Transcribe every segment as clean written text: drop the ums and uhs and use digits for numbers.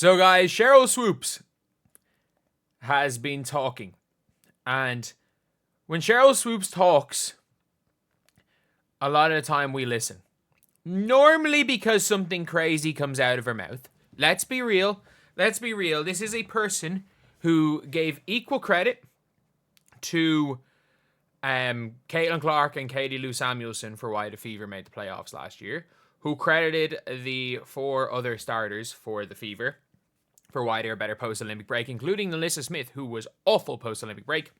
So guys, Sheryl Swoopes has been talking. And when Sheryl Swoopes talks, a lot of the time we listen. Normally because something crazy comes out of her mouth. Let's be real. This is a person who gave equal credit to Caitlin Clark and Katie Lou Samuelson for why the Fever made the playoffs last year, who credited the 4 other starters for the Fever for why they're better post-Olympic break, including Alyssa Smith, who was awful post-Olympic break,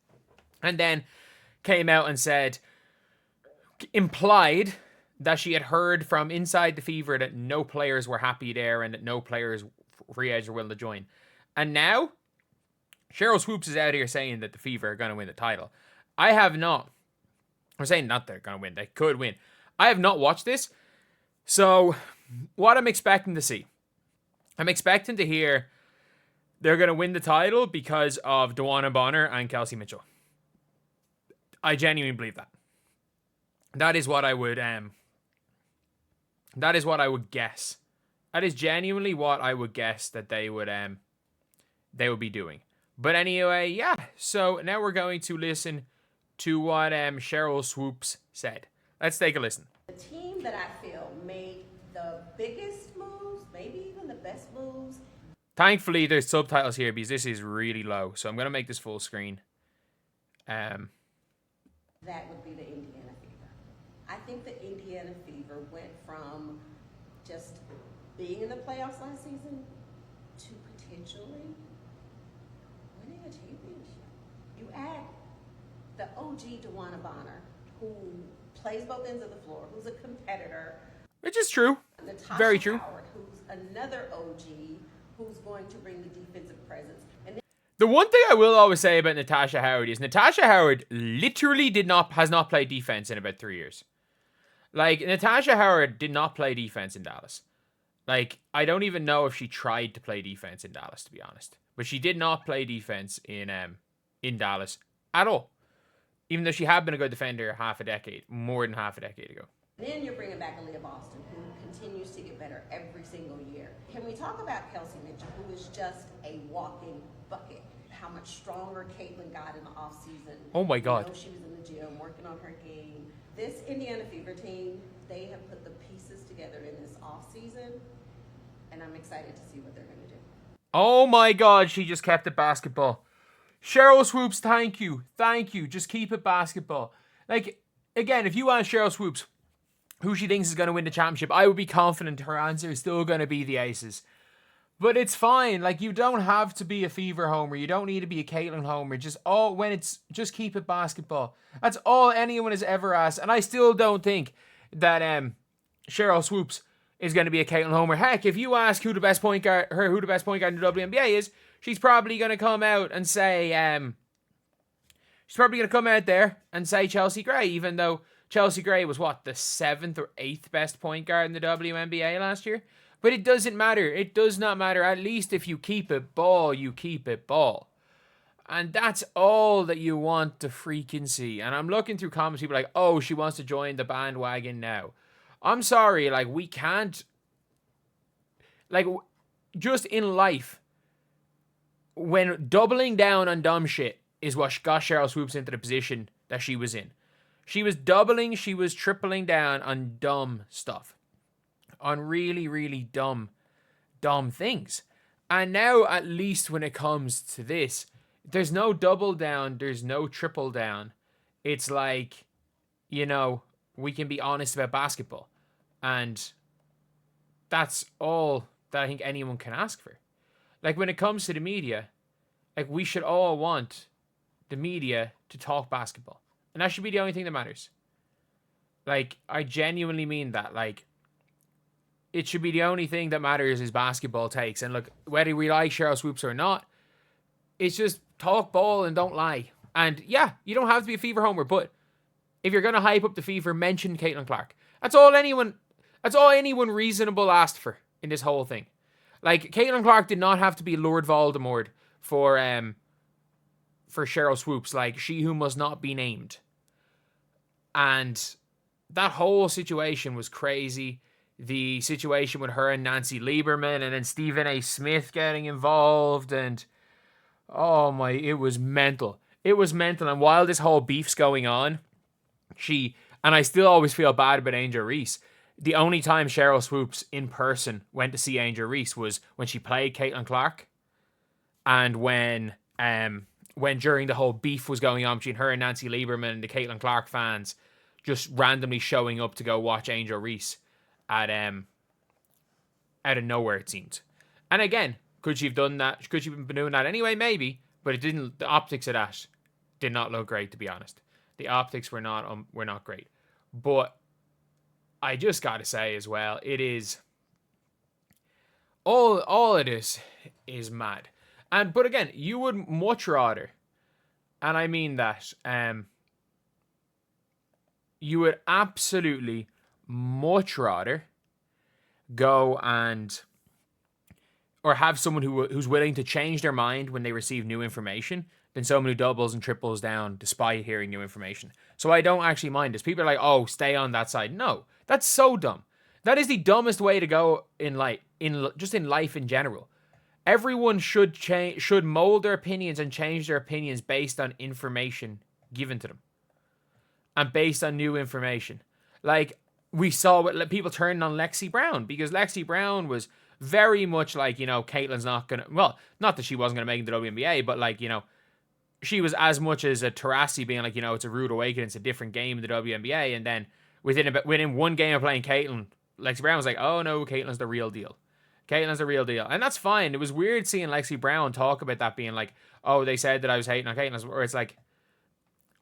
and then came out and said, implied that she had heard from inside the Fever that no players were happy there and that no players, free agents, were willing to join. And now, Sheryl Swoopes is out here saying that the Fever are going to win the title. I have not. I'm saying not they're going to win. They could win. I have not watched this. So, what I'm expecting to see. I'm expecting to hear they're going to win the title because of Dewana Bonner and Kelsey Mitchell. I genuinely believe that. That is what I would guess. That is genuinely what I would guess that they would be doing. But anyway, yeah. So now we're going to listen to what Sheryl Swoopes said. Let's take a listen. The team that I feel made the biggest moves, maybe even the best moves. Thankfully, there's subtitles here because this is really low. So I'm going to make this full screen. That would be the Indiana Fever. I think the Indiana Fever went from just being in the playoffs last season to potentially winning a championship. You add the OG Dewana Bonner, who plays both ends of the floor, who's a competitor. Which is true. Natasha Very true. Howard, who's another OG, who's going to bring the defensive presence. And the one thing I will always say about Natasha Howard is Natasha Howard literally has not played defense in about 3 years. Like, Natasha Howard did not play defense in Dallas. Like, I don't even know if she tried to play defense in Dallas, to be honest. But she did not play defense in Dallas at all. Even though she had been a good defender more than half a decade ago. Then you're bringing back Aaliyah Boston, who continues to get better every single year. Can we talk about Kelsey Mitchell, who is just a walking bucket? How much stronger Caitlin got in the offseason. Oh my God. She was in the gym working on her game. This Indiana Fever team, they have put the pieces together in this offseason, and I'm excited to see what they're going to do. Oh my God, she just kept it basketball. Sheryl Swoopes, thank you. Just keep it basketball. Like, again, if you ask Sheryl Swoopes who she thinks is going to win the championship, I would be confident her answer is still going to be the Aces. But it's fine. Like, you don't have to be a Fever homer. You don't need to be a Caitlin homer. Just keep it basketball. That's all anyone has ever asked. And I still don't think that Sheryl Swoopes is going to be a Caitlin homer. Heck, if you ask who the best point guard in the WNBA is, she's probably going to come out and say Chelsea Gray, even though Chelsea Gray was the 7th or 8th best point guard in the WNBA last year. But it doesn't matter. It does not matter. At least if you keep it ball, you keep it ball. And that's all that you want to freaking see. And I'm looking through comments, people like, oh, she wants to join the bandwagon now. I'm sorry, like, we can't. Like, just in life, when doubling down on dumb shit is what got Sheryl Swoopes into the position that she was in. She was tripling down on dumb stuff. On really, really dumb things. And now, at least when it comes to this, there's no double down, there's no triple down. It's like, we can be honest about basketball. And that's all that I think anyone can ask for. Like, when it comes to the media, like, we should all want the media to talk basketball. And that should be the only thing that matters. Like, I genuinely mean that. Like, it should be the only thing that matters is basketball takes. And look, whether we like Sheryl Swoopes or not, it's just talk ball and don't lie. And yeah, you don't have to be a Fever homer, but if you're going to hype up the Fever, mention Caitlin Clark. That's all anyone reasonable asked for in this whole thing. Like, Caitlin Clark did not have to be Lord Voldemort for Sheryl Swoopes, like, she who must not be named. And that whole situation was crazy. the situation with her and Nancy Lieberman, and then Stephen A. Smith getting involved, and oh my, it was mental. It was mental, and while this whole beef's going on, and I still always feel bad about Angel Reese. The only time Sheryl Swoopes in person went to see Angel Reese was when she played Caitlin Clark, and when during the whole beef was going on between her and Nancy Lieberman and the Caitlin Clark fans just randomly showing up to go watch Angel Reese out of nowhere, it seemed. And again, could she have done that? Could she have been doing that anyway? Maybe, but it didn't. The optics of that did not look great, to be honest. The optics were not great. But I just got to say as well, it is all it is mad. But again, you would much rather, and I mean that, you would absolutely much rather go or have someone who's willing to change their mind when they receive new information than someone who doubles and triples down despite hearing new information. So I don't actually mind this. People are like, oh, stay on that side. No, that's so dumb. That is the dumbest way to go in life, just in life in general. Everyone should mold their opinions and change their opinions based on information given to them. And based on new information. Like, we saw what people turning on Lexi Brown, because Lexi Brown was very much like, Caitlin's not going to, well, not that she wasn't going to make it to the WNBA, but like, she was as much as a Taurasi being like, it's a rude awakening, it's a different game in the WNBA. And then within one game of playing Caitlin, Lexi Brown was like, oh no, Caitlin's the real deal. Caitlin's the real deal. And that's fine. It was weird seeing Lexi Brown talk about that being like, oh, they said that I was hating on Caitlin. Or it's like,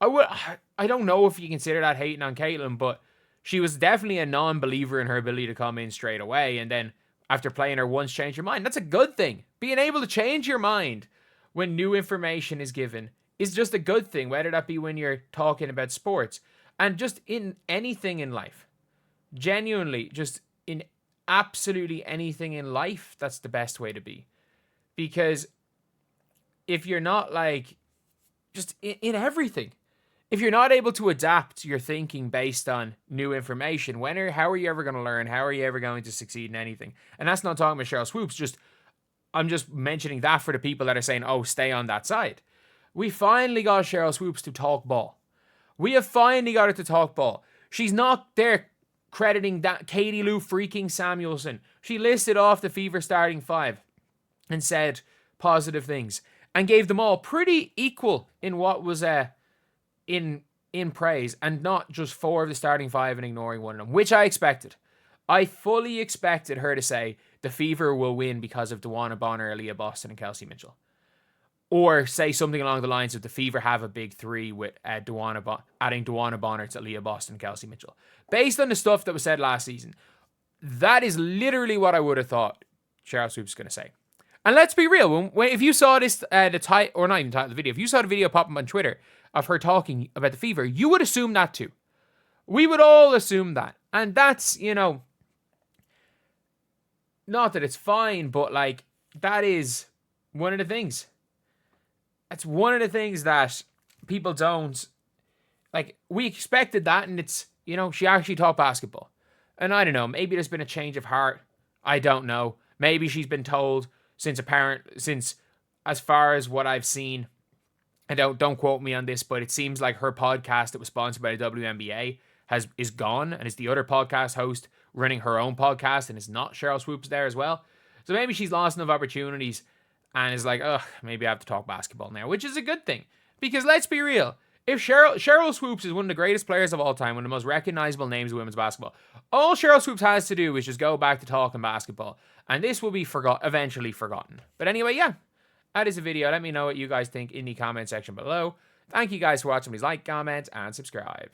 I don't know if you consider that hating on Caitlin, but she was definitely a non-believer in her ability to come in straight away. And then after playing her once, change your mind. That's a good thing. Being able to change your mind when new information is given is just a good thing, whether that be when you're talking about sports and just in anything in life. Genuinely, just in absolutely anything in life, that's the best way to be. Because if you're not like, just in everything, if you're not able to adapt your thinking based on new information, how are you ever going to learn? How are you ever going to succeed in anything? And that's not talking about Sheryl Swoopes. I'm just mentioning that for the people that are saying, oh, stay on that side. We finally got Sheryl Swoopes to talk ball. We have finally got her to talk ball. She's not there crediting that Katie Lou freaking Samuelson. She listed off the Fever starting five and said positive things and gave them all pretty equal in what was in praise, and not just four of the starting five and ignoring one of them, which I expected. I fully expected her to say the Fever will win because of Dewana Bonner, Leah Boston, and Kelsey Mitchell. Or say something along the lines of the Fever have a big three with adding Dewana Bonner to Leah Boston and Kelsey Mitchell. Based on the stuff that was said last season, that is literally what I would have thought Sheryl Swoopes was going to say. And let's be real, if you saw this, or not even the video, if you saw the video pop up on Twitter of her talking about the Fever, you would assume that too. We would all assume that. And that's, not that it's fine, but like, that is one of the things. That's one of the things that people don't, like, we expected that, and it's, she actually taught basketball. And I don't know, maybe there's been a change of heart. I don't know. Maybe she's been told since as far as what I've seen, and don't quote me on this, but it seems like her podcast that was sponsored by the WNBA is gone, and is the other podcast host running her own podcast, and it's not Sheryl Swoopes there as well. So maybe she's lost enough opportunities and is like, ugh, maybe I have to talk basketball now, which is a good thing. Because let's be real, if Sheryl Swoopes is one of the greatest players of all time, one of the most recognizable names of women's basketball, all Sheryl Swoopes has to do is just go back to talking basketball, and this will be eventually forgotten. But anyway, yeah, that is a video. Let me know what you guys think in the comment section below. Thank you guys for watching. Please like, comment, and subscribe.